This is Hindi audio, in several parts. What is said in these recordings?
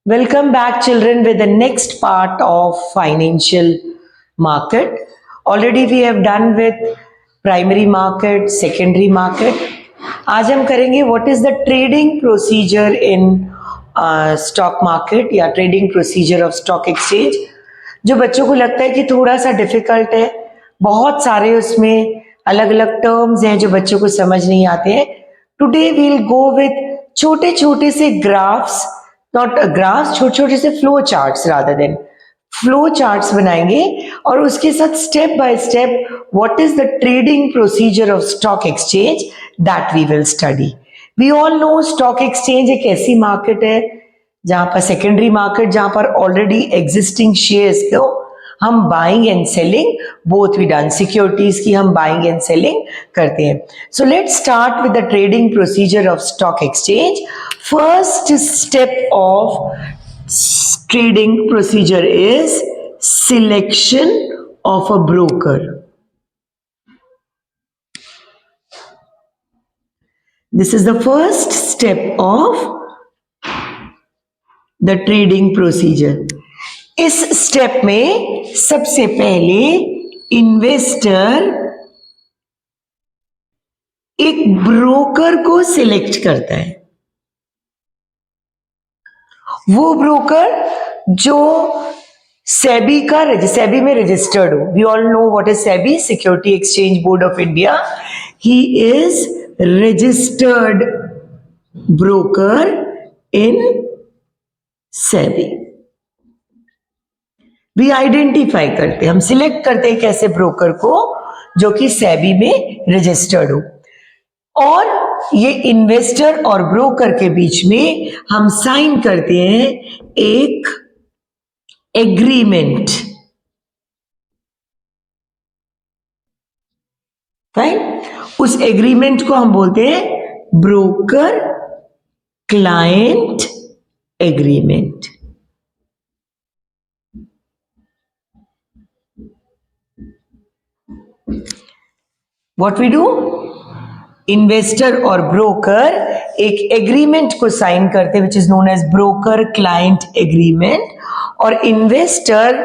Welcome back, children, with the next part of financial market. Already we have done with primary market, secondary market. आज हम करेंगे what is the trading procedure in stock market या trading procedure of stock exchange. जो बच्चों को लगता है कि थोड़ा सा डिफिकल्ट है, बहुत सारे उसमें अलग अलग टर्म्स हैं जो बच्चों को समझ नहीं आते हैं. Today we will go with छोटे छोटे से ग्राफ्स, नॉट ग्राफ्स, छोटे छोटे से flow charts rather than flow charts बनाएंगे और उसके साथ step by step what is the trading procedure of stock exchange that we will study. We all know stock exchange एक ऐसी मार्केट है जहां पर सेकेंडरी मार्केट, जहां पर ऑलरेडी एग्जिस्टिंग शेयर्स को हम buying and selling both we done, securities की हम बाइंग एंड सेलिंग करते हैं. So let's start with the trading procedure of stock exchange. First step of trading procedure is selection of a broker. This is the first step of the trading procedure. इस स्टेप में सबसे पहले इन्वेस्टर एक ब्रोकर को सिलेक्ट करता है. वो ब्रोकर जो सेबी में रजिस्टर्ड हो. We all know what is SEBI, security exchange board of India. He is registered broker in SEBI. We identify करते, हम सिलेक्ट करते हैं कैसे ब्रोकर को जो कि सेबी में रजिस्टर्ड हो. और ये इन्वेस्टर और ब्रोकर के बीच में हम साइन करते हैं एक एग्रीमेंट. फाइन. उस एग्रीमेंट को हम बोलते हैं broker client agreement. What we do, investor और ब्रोकर एक एग्रीमेंट को साइन करते हैं which is known as broker client agreement. और इन्वेस्टर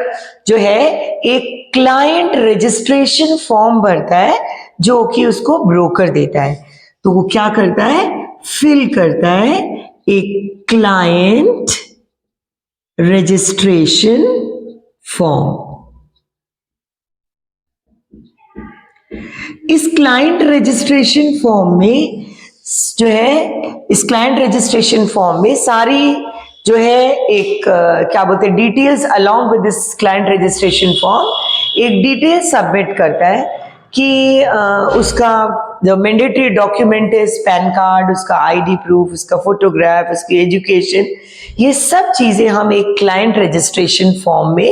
जो है एक क्लाइंट रजिस्ट्रेशन फॉर्म भरता है जो कि उसको ब्रोकर देता है. तो वो क्या करता है, फिल करता है एक क्लाइंट रजिस्ट्रेशन फॉर्म. इस क्लाइंट रजिस्ट्रेशन फॉर्म में जो है, इस क्लाइंट रजिस्ट्रेशन फॉर्म में सारी जो है एक क्या बोलते हैं details along with this client registration form एक डिटेल सबमिट करता है कि उसका जो मैंडेटरी डॉक्यूमेंट है पैन कार्ड, उसका आईडी प्रूफ, उसका फोटोग्राफ, उसकी एजुकेशन, ये सब चीजें हम एक क्लाइंट रजिस्ट्रेशन फॉर्म में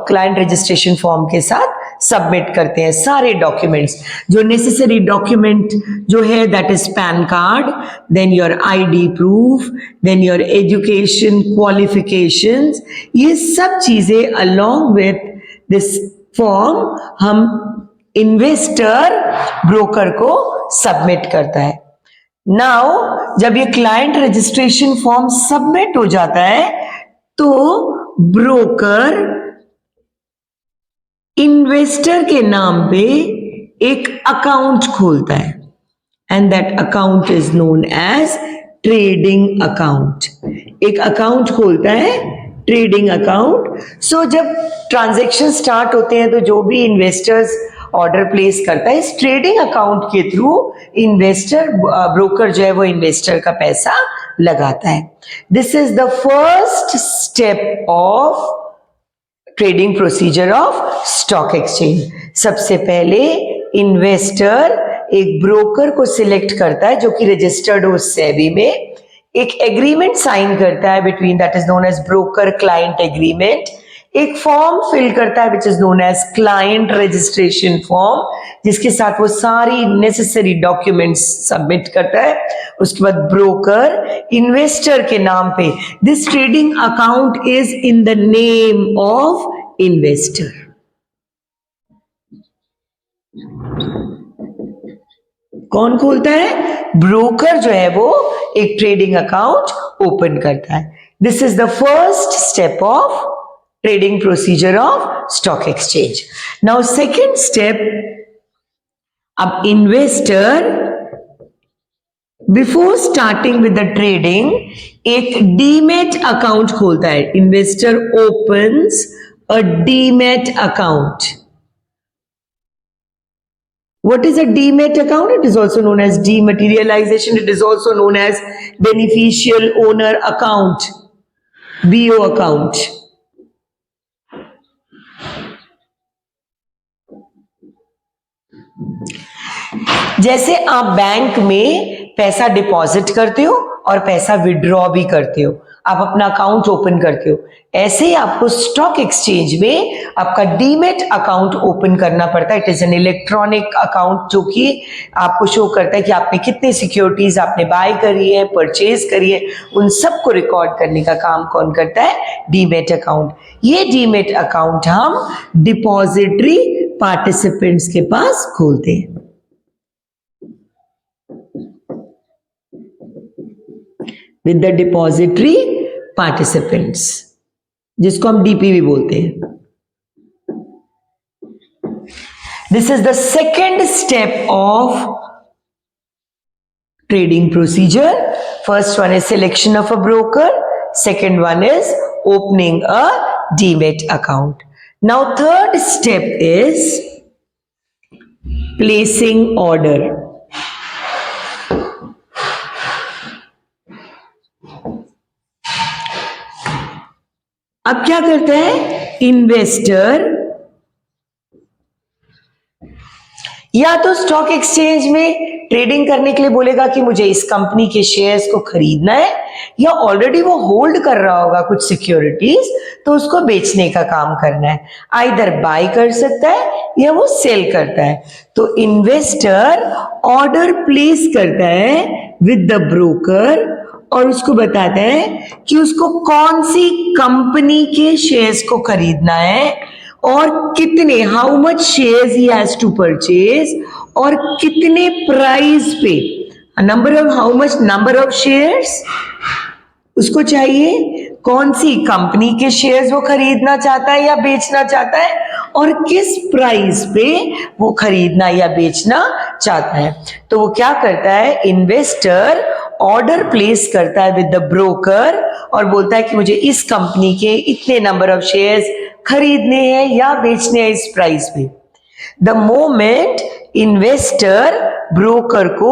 क्लाइंट रजिस्ट्रेशन फॉर्म के साथ सबमिट करते हैं. सारे डॉक्यूमेंट्स जो नेसेसरी डॉक्यूमेंट जो है that is PAN card, then your ID proof, then your education qualifications, ये सब चीजें अलोंग विथ दिस फॉर्म हम इन्वेस्टर ब्रोकर को सबमिट करता है. नाउ जब ये क्लाइंट रजिस्ट्रेशन फॉर्म सबमिट हो जाता है तो ब्रोकर इन्वेस्टर के नाम पे एक अकाउंट खोलता है and that account is known as trading account. एक अकाउंट खोलता है, ट्रेडिंग अकाउंट. सो जब ट्रांजैक्शन स्टार्ट होते हैं तो जो भी इन्वेस्टर्स ऑर्डर प्लेस करता है इस ट्रेडिंग अकाउंट के थ्रू इन्वेस्टर ब्रोकर जो है वो इन्वेस्टर का पैसा लगाता है. This is the first step of trading procedure of stock exchange. सबसे पहले इन्वेस्टर एक ब्रोकर को सिलेक्ट करता है जो कि रजिस्टर्ड हो सेबी में, एक एग्रीमेंट साइन करता है between, that is known as broker client agreement. एक फॉर्म फिल करता है which is known as client registration form जिसके साथ वो सारी नेसेसरी डॉक्यूमेंट्स सबमिट करता है. उसके बाद ब्रोकर इन्वेस्टर के नाम पे, this trading account is in the name of investor. कौन खोलता है, ब्रोकर जो है वो एक ट्रेडिंग अकाउंट ओपन करता है. This is the first step of trading procedure of stock exchange. Now second step, अब investor before starting with the trading एक डीमेट अकाउंट खोलता है. Investor opens a demat account. What is a demat account? It is also known as dematerialization. It is also known as beneficial owner account, BO account. जैसे आप बैंक में पैसा डिपॉजिट करते हो और पैसा विड्रॉ भी करते हो, आप अपना अकाउंट ओपन करते हो, ऐसे ही आपको स्टॉक एक्सचेंज में आपका डीमेट अकाउंट ओपन करना पड़ता है. It is an electronic account जो कि आपको शो करता है कि आपने कितने सिक्योरिटीज आपने बाय करी है, परचेज करी है, उन सबको रिकॉर्ड करने का काम कौन करता है? Demat account. ये डीमेट अकाउंट हम डिपॉजिटरी पार्टिसिपेंट्स के पास खोलते हैं. विद द डिपॉजिटरी पार्टिसिपेंट्स, जिसको हम डीपीवी बोलते हैं. This is the second step of trading procedure. First one is selection of a broker, second one is opening a demat account. Now third step is placing order. अब क्या करता है इन्वेस्टर? या तो स्टॉक एक्सचेंज में ट्रेडिंग करने के लिए बोलेगा कि मुझे इस कंपनी के शेयर्स को खरीदना है, या ऑलरेडी वो होल्ड कर रहा होगा कुछ सिक्योरिटीज तो उसको बेचने का काम करना है. आइदर बाय कर सकता है या वो सेल करता है. तो इन्वेस्टर ऑर्डर प्लेस करता है विद द ब्रोकर और उसको बताता है कि उसको कौन सी कंपनी के शेयर्स को खरीदना है और कितने, how much shares he has to purchase, और कितने प्राइस पे, नंबर ऑफ शेयर्स उसको चाहिए, कौन सी कंपनी के शेयर्स वो खरीदना चाहता है या बेचना चाहता है, और किस प्राइस पे वो खरीदना या बेचना चाहता है. तो वो क्या करता है, इन्वेस्टर ऑर्डर प्लेस करता है विद द ब्रोकर और बोलता है कि मुझे इस कंपनी के इतने नंबर ऑफ शेयर्स खरीदने हैं या बेचने हैं इस प्राइस पे. द मोमेंट इन्वेस्टर ब्रोकर को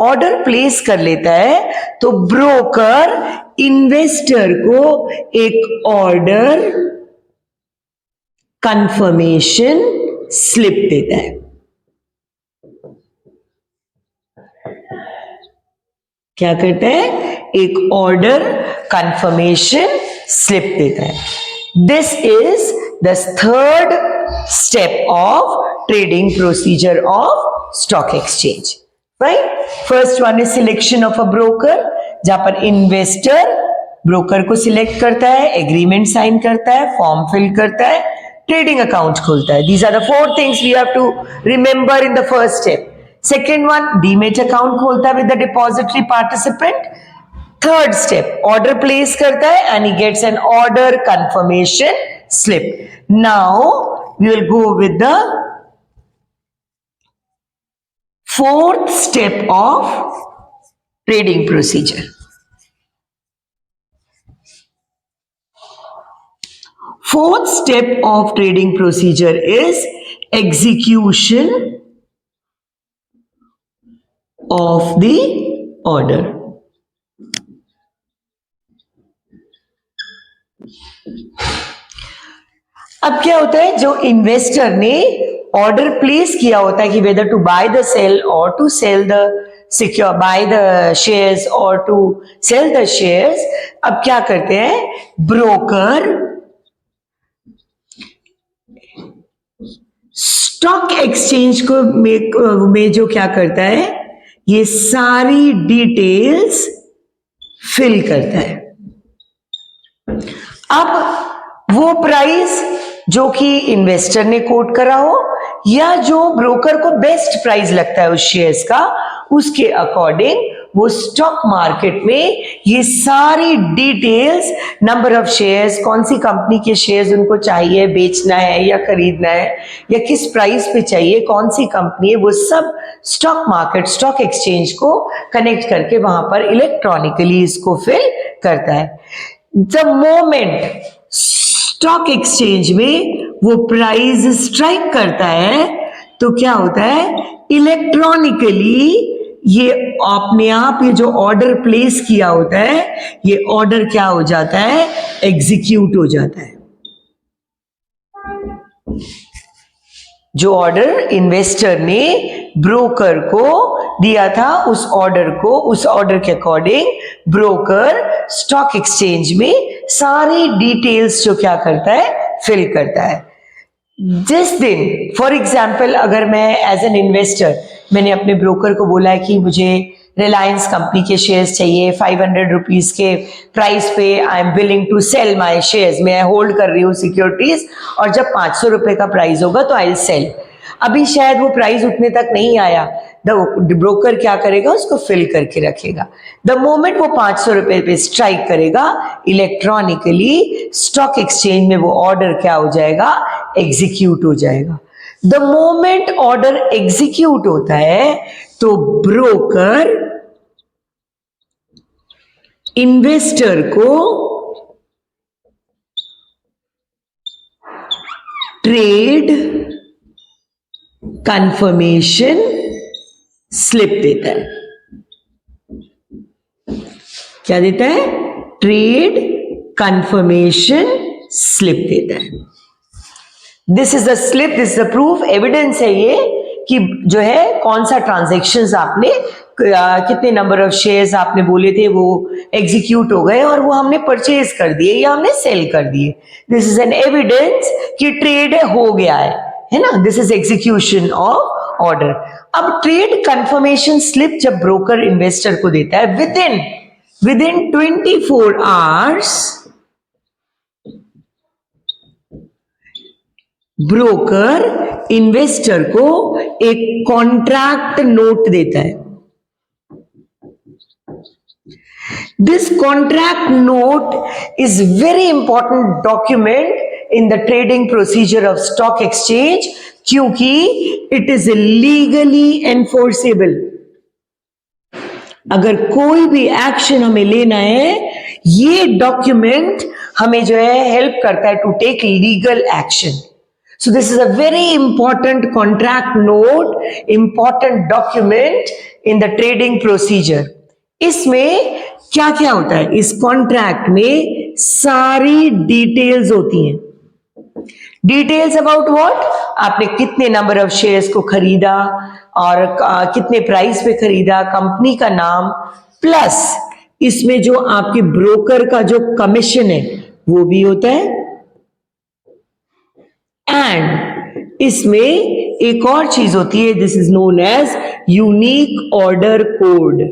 ऑर्डर प्लेस कर लेता है तो ब्रोकर इन्वेस्टर को एक ऑर्डर कंफर्मेशन स्लिप देता है. क्या करता है? एक ऑर्डर कंफर्मेशन स्लिप देता है. This is the third step of trading procedure of stock exchange. Right, first one is selection of a broker, जहां पर इन्वेस्टर ब्रोकर को सिलेक्ट करता है, एग्रीमेंट साइन करता है, फॉर्म फिल करता है, ट्रेडिंग अकाउंट खोलता है. These are the four things we have to remember in the first step. Second one, demat account खोलता है with the depository participant. Third step, order place करता है and he gets an order confirmation slip. Now we will go with the fourth step of trading procedure. Fourth step of trading procedure is execution of the order. अब क्या होता है, जो इन्वेस्टर ने ऑर्डर प्लेस किया होता है कि whether to buy the sell और to sell the secure, buy the shares और टू सेल द शेयर्स. अब क्या करते हैं, ब्रोकर स्टॉक एक्सचेंज को में जो क्या करता है, ये सारी डिटेल्स फिल करता है. अब वो प्राइस जो कि इन्वेस्टर ने कोट करा हो या जो ब्रोकर को बेस्ट प्राइस लगता है उस शेयर्स का, उसके अकॉर्डिंग वो स्टॉक मार्केट में ये सारी डिटेल्स, नंबर ऑफ शेयर्स, कौन सी कंपनी के शेयर्स उनको चाहिए, बेचना है या खरीदना है, या किस प्राइस पे चाहिए, कौन सी कंपनी है, वो सब स्टॉक मार्केट, स्टॉक एक्सचेंज को कनेक्ट करके वहां पर इलेक्ट्रॉनिकली इसको फिल करता है। द मोमेंट स्टॉक एक्सचेंज में वो प्राइस स्ट्राइक करता है तो क्या होता है, इलेक्ट्रॉनिकली ये अपने आप ये जो ऑर्डर प्लेस किया होता है ये ऑर्डर क्या हो जाता है, एग्जीक्यूट हो जाता है। जो ऑर्डर इन्वेस्टर ने ब्रोकर को दिया था उस ऑर्डर के अकॉर्डिंग ब्रोकर स्टॉक एक्सचेंज में सारी डिटेल्स जो क्या करता है, फिल करता है। जिस दिन फॉर एग्जाम्पल अगर मैं एज एन इन्वेस्टर मैंने अपने ब्रोकर को बोला है कि मुझे रिलायंस कंपनी के शेयर्स चाहिए 500 रुपीज के प्राइस पे, I am willing to sell my shares, मैं होल्ड कर रही हूँ सिक्योरिटीज, और जब 500 रुपए का प्राइस होगा तो आई विल सेल। अभी शायद वो प्राइस उतने तक नहीं आया, द ब्रोकर क्या करेगा, उसको फिल करके रखेगा। द मोमेंट वो 500 रुपए पे स्ट्राइक करेगा, इलेक्ट्रॉनिकली स्टॉक एक्सचेंज में वो ऑर्डर क्या हो जाएगा, एग्जीक्यूट हो जाएगा। द मोमेंट ऑर्डर एग्जीक्यूट होता है तो ब्रोकर इन्वेस्टर को ट्रेड कंफर्मेशन स्लिप देता है। क्या देता है, ट्रेड कंफर्मेशन स्लिप देता है। This is the slip, this is the proof, evidence है ये कि जो है कौन सा ट्रांजैक्शंस आपने कितने नंबर ऑफ शेयर्स आपने बोले थे वो एग्जीक्यूट हो गए और वो हमने परचेज कर दिए या हमने सेल कर दिए। दिस इज एन एविडेंस कि ट्रेड हो गया है ना, this is execution of order. अब ट्रेड कंफर्मेशन स्लिप जब ब्रोकर इन्वेस्टर को देता है विदिन 24 आवर्स ब्रोकर इन्वेस्टर को एक कॉन्ट्रैक्ट नोट देता है। This contract note is very important document in the trading procedure of stock exchange, क्योंकि इट इज लीगली एनफोर्सेबल। अगर कोई भी एक्शन हमें लेना है, ये डॉक्यूमेंट हमें जो है हेल्प करता है to take legal action. So this is a very important contract note, important document in the trading procedure. इसमें क्या क्या होता है, इस कॉन्ट्रैक्ट में सारी डिटेल्स होती हैं। डिटेल्स अबाउट व्हाट, आपने कितने नंबर ऑफ शेयर्स को खरीदा और कितने प्राइस पे खरीदा, कंपनी का नाम, प्लस इसमें जो आपके ब्रोकर का जो कमीशन है वो भी होता है। एंड इसमें एक और चीज होती है, this is known as unique order code,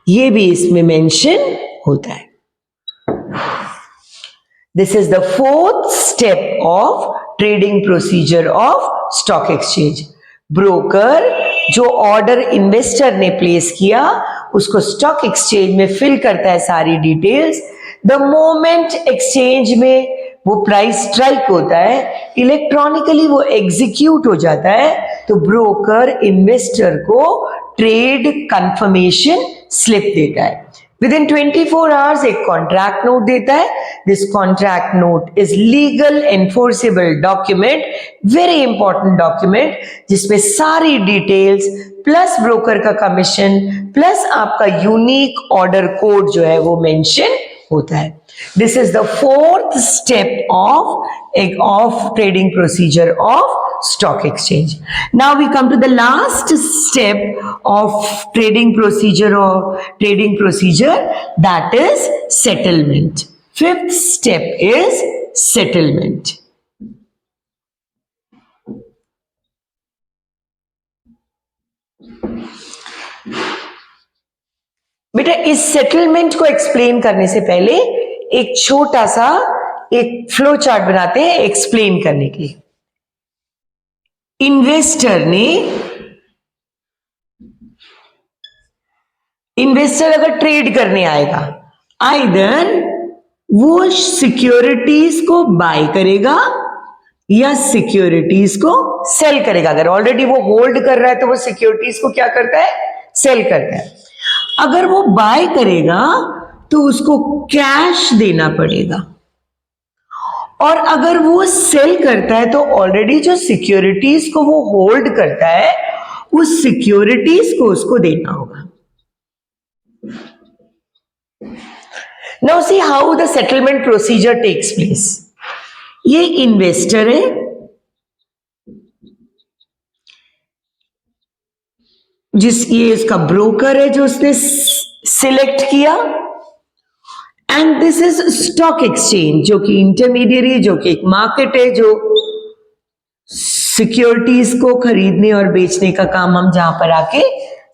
ये भी इसमें मेंशन होता है। This is the fourth step of trading procedure of stock exchange. Broker जो ऑर्डर इन्वेस्टर ने प्लेस किया उसको स्टॉक एक्सचेंज में फिल करता है सारी डिटेल्स। द मोमेंट एक्सचेंज में वो प्राइस स्ट्राइक होता है, इलेक्ट्रॉनिकली वो एग्जीक्यूट हो जाता है, तो ब्रोकर इन्वेस्टर को ट्रेड कंफर्मेशन स्लिप देता है। विदिन 24 आवर्स एक कॉन्ट्रैक्ट नोट देता है। This contract note is legal enforceable document, very important document, जिसमें सारी डिटेल्स प्लस ब्रोकर का कमीशन प्लस आपका यूनिक ऑर्डर कोड जो है वो मेंशन होता है। This is the fourth step of trading procedure of stock exchange. Now we come to the last step of trading procedure, that is settlement. Fifth step is settlement. बेटा इस सेटलमेंट को एक्सप्लेन करने से पहले एक छोटा सा एक फ्लो चार्ट बनाते हैं एक्सप्लेन करने के लिए। इन्वेस्टर ने इन्वेस्टर अगर ट्रेड करने आएगा, आइदर वो सिक्योरिटीज को बाय करेगा या सिक्योरिटीज को सेल करेगा। अगर ऑलरेडी वो होल्ड कर रहा है तो वो सिक्योरिटीज को क्या करता है, सेल करता है। अगर वो बाय करेगा तो उसको कैश देना पड़ेगा, और अगर वो सेल करता है तो ऑलरेडी जो सिक्योरिटीज को वो होल्ड करता है उस सिक्योरिटीज को उसको देना होगा। Now see how the settlement procedure takes place. ये इन्वेस्टर है, ये इसका ब्रोकर है जो उसने सिलेक्ट किया, and this is stock exchange जो कि इंटरमीडियरी, जो कि एक मार्केट है जो सिक्योरिटीज को खरीदने और बेचने का काम हम जहां पर आके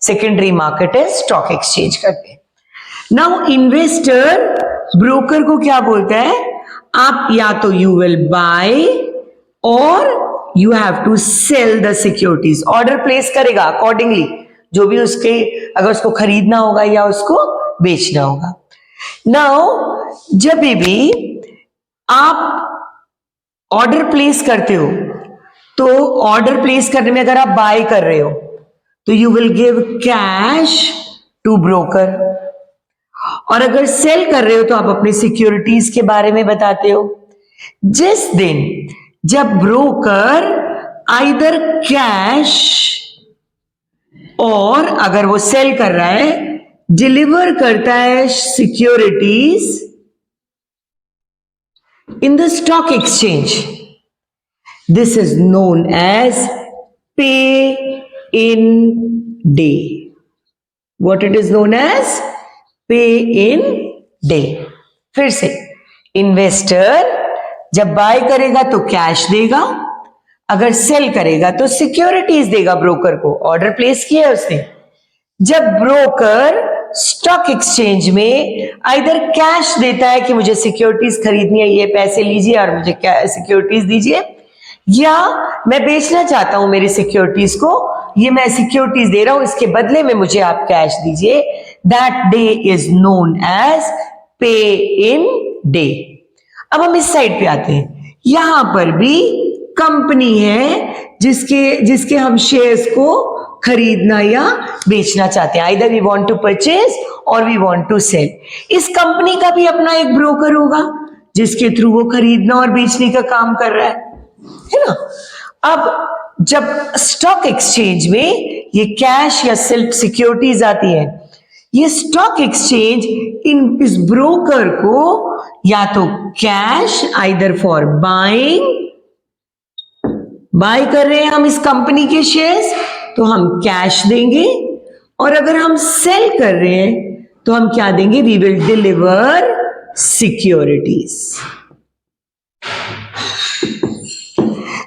सेकेंडरी मार्केट है स्टॉक एक्सचेंज करते हैं। नाउ इन्वेस्टर ब्रोकर को क्या बोलता है, आप या तो यू विल बाय और you have to sell the securities. Order place करेगा अकॉर्डिंगली, जो भी उसके, अगर उसको खरीदना होगा या उसको बेचना होगा। नाउ जब भी आप ऑर्डर प्लेस करते हो तो ऑर्डर प्लेस करने में अगर आप बाय कर रहे हो तो you will give cash to broker, और अगर सेल कर रहे हो तो आप अपनी सिक्योरिटीज के बारे में बताते हो। जिस दिन जब ब्रोकर आइदर कैश और अगर वो सेल कर रहा है डिलीवर करता है securities in the stock exchange, this is known as pay in day. What it is known as pay in day. फिर से, इन्वेस्टर जब बाय करेगा तो कैश देगा, अगर सेल करेगा तो सिक्योरिटीज देगा ब्रोकर को। ऑर्डर प्लेस किया है उसने। जब ब्रोकर स्टॉक एक्सचेंज में आइदर कैश देता है कि मुझे सिक्योरिटीज खरीदनी है, ये पैसे लीजिए और मुझे सिक्योरिटीज दीजिए, या मैं बेचना चाहता हूं मेरी सिक्योरिटीज को, ये मैं सिक्योरिटीज दे रहा हूं, इसके बदले में मुझे आप कैश दीजिए, that day is known as pay in day. अब हम इस साइड पे आते हैं। यहां पर भी कंपनी है जिसके हम शेयर्स को खरीदना या बेचना चाहते हैं, either we want to purchase और वी वांट टू सेल। इस कंपनी का भी अपना एक ब्रोकर होगा जिसके थ्रू वो खरीदना और बेचने का काम कर रहा है ना। अब जब स्टॉक एक्सचेंज में ये कैश या सेल्फ सिक्योरिटीज आती है, ये स्टॉक एक्सचेंज इस ब्रोकर को या तो कैश आइदर फॉर बाय कर रहे हैं हम इस कंपनी के शेयर्स तो हम कैश देंगे, और अगर हम सेल कर रहे हैं तो हम क्या देंगे, वी विल डिलीवर सिक्योरिटीज।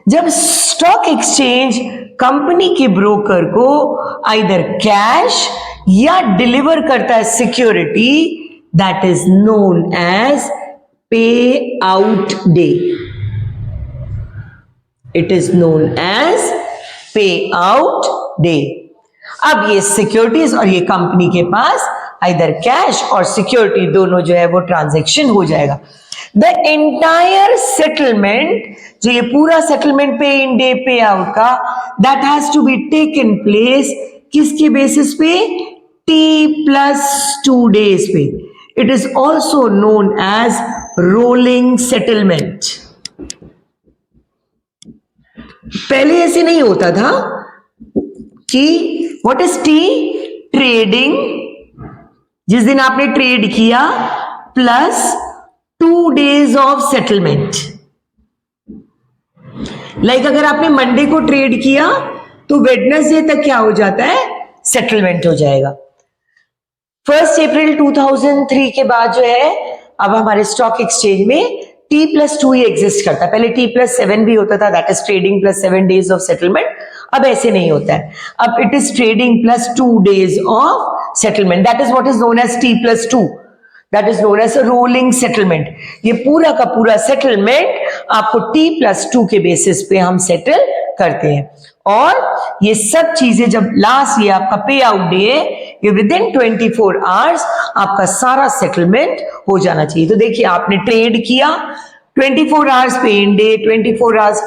जब स्टॉक एक्सचेंज कंपनी के ब्रोकर को आइदर कैश या डिलीवर करता है security, that is known as pay out day. It is known as pay out day. अब ये सिक्योरिटीज और ये कंपनी के पास आइदर कैश और सिक्योरिटी दोनों जो है वो ट्रांजैक्शन हो जाएगा। द एंटायर सेटलमेंट, जो ये पूरा settlement pay in day pay out का, that has to be taken place किसके बेसिस पे, T+2 days पे। It is also known as rolling settlement. पहले ऐसे नहीं होता था कि व्हाट इज टी, ट्रेडिंग, जिस दिन आपने ट्रेड किया plus 2 days of settlement. Like अगर आपने मंडे को ट्रेड किया तो वेडनेसडे तक क्या हो जाता है, सेटलमेंट हो जाएगा। 1 अप्रैल 2003 के बाद जो है अब हमारे स्टॉक एक्सचेंज में T+2 ही एग्जिस्ट करता है। पहले T+7 भी होता था, that is trading plus 7 days of settlement. अब ऐसे नहीं होता है, अब it is trading plus 2 days of settlement. That is what is known as T+2, that is known as rolling settlement. ये पूरा का पूरा सेटलमेंट आपको T+2 के बेसिस पे हम सेटल करते हैं, और ये सब चीजें जब लास्ट ये आपका पे आउट डे है, कि विद इन 24 आवर्स आपका सारा सेटलमेंट हो जाना चाहिए। तो देखिए आपने ट्रेड किया, 24 hours pay in day, 24 hours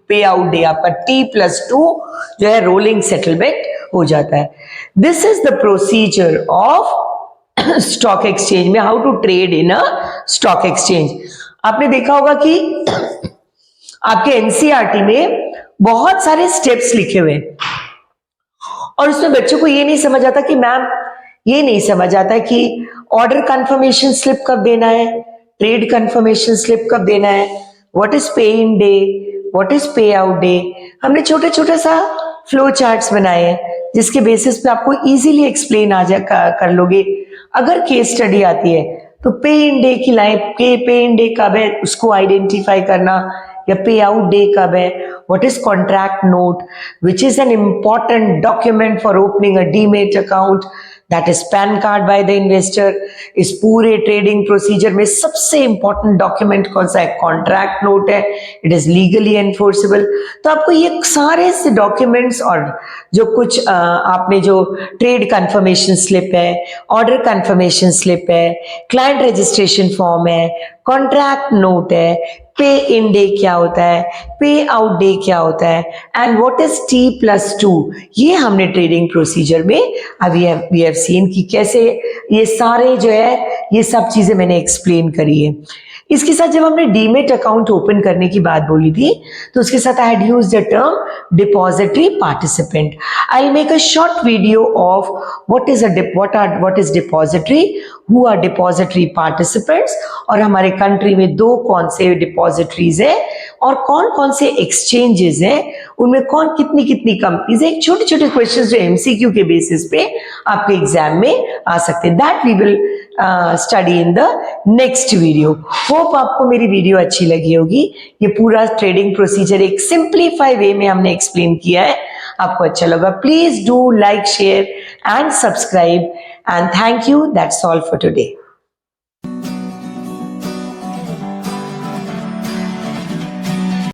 pay out day, आपका T+2 जो है रोलिंग सेटलमेंट हो जाता है। This is the procedure of stock exchange में, how to trade in a stock exchange. आपने देखा होगा कि आपके एनसीईआरटी में बहुत सारे स्टेप्स लिखे हुए हैं और उसमें बच्चों को ये नहीं समझ आता कि मैम, ये नहीं समझ आता कि ऑर्डर कंफर्मेशन स्लिप कब देना है, ट्रेड कंफर्मेशन स्लिप कब देना है, व्हाट इज पे इन डे, व्हाट इज पे आउट डे। हमने छोटे छोटे सा फ्लो चार्ट्स बनाए हैं जिसके बेसिस पे आपको इजीली एक्सप्लेन कर लोगे। अगर केस स्टडी आती है तो पे इन डे की लाइन, पे इन डे कब है उसको आइडेंटिफाई करना, या पे आउट डे कब है, what is contract note which is an important document for opening a demat account, that is PAN card by the investor. इस पूरे ट्रेडिंग प्रोसीजर में सबसे इंपॉर्टेंट डॉक्यूमेंट कौन सा है, कॉन्ट्रैक्ट नोट है, इट इज लीगली एनफोर्सेबल। तो आपको ये सारे से डॉक्यूमेंट्स और जो कुछ आपने जो ट्रेड कंफर्मेशन स्लिप है, ऑर्डर कंफर्मेशन स्लिप है, क्लाइंट रजिस्ट्रेशन फॉर्म है, कॉन्ट्रैक्ट नोट है, पे इन डे क्या होता है, पे आउट डे क्या होता है, एंड व्हाट इज T+2, ये हमने ट्रेडिंग प्रोसीजर में अभी वी हैव सीन कि कैसे ये सारे जो है ये सब चीजें मैंने एक्सप्लेन करी है। इसके साथ जब हमने डीमेट अकाउंट ओपन करने की बात बोली थी तो उसके साथ I had used the term depository participant. I will make a short video of what is depository, who are depository participants, और हमारे कंट्री में दो कौन से डिपॉजिटरीज है और कौन कौन से एक्सचेंजेस हैं, उनमें कौन कितनी कितनी कंपनीज है। छोटे छोटे क्वेश्चन जो एमसीक्यू के बेसिस पे आपके एग्जाम में आ सकते हैं, that we will study in the next video. Hope आपको मेरी वीडियो अच्छी लगी होगी। ये पूरा ट्रेडिंग प्रोसीजर एक सिंप्लीफाई वे में हमने एक्सप्लेन किया है, आपको अच्छा लगा। Please do like, share and subscribe, and thank you. That's all for today.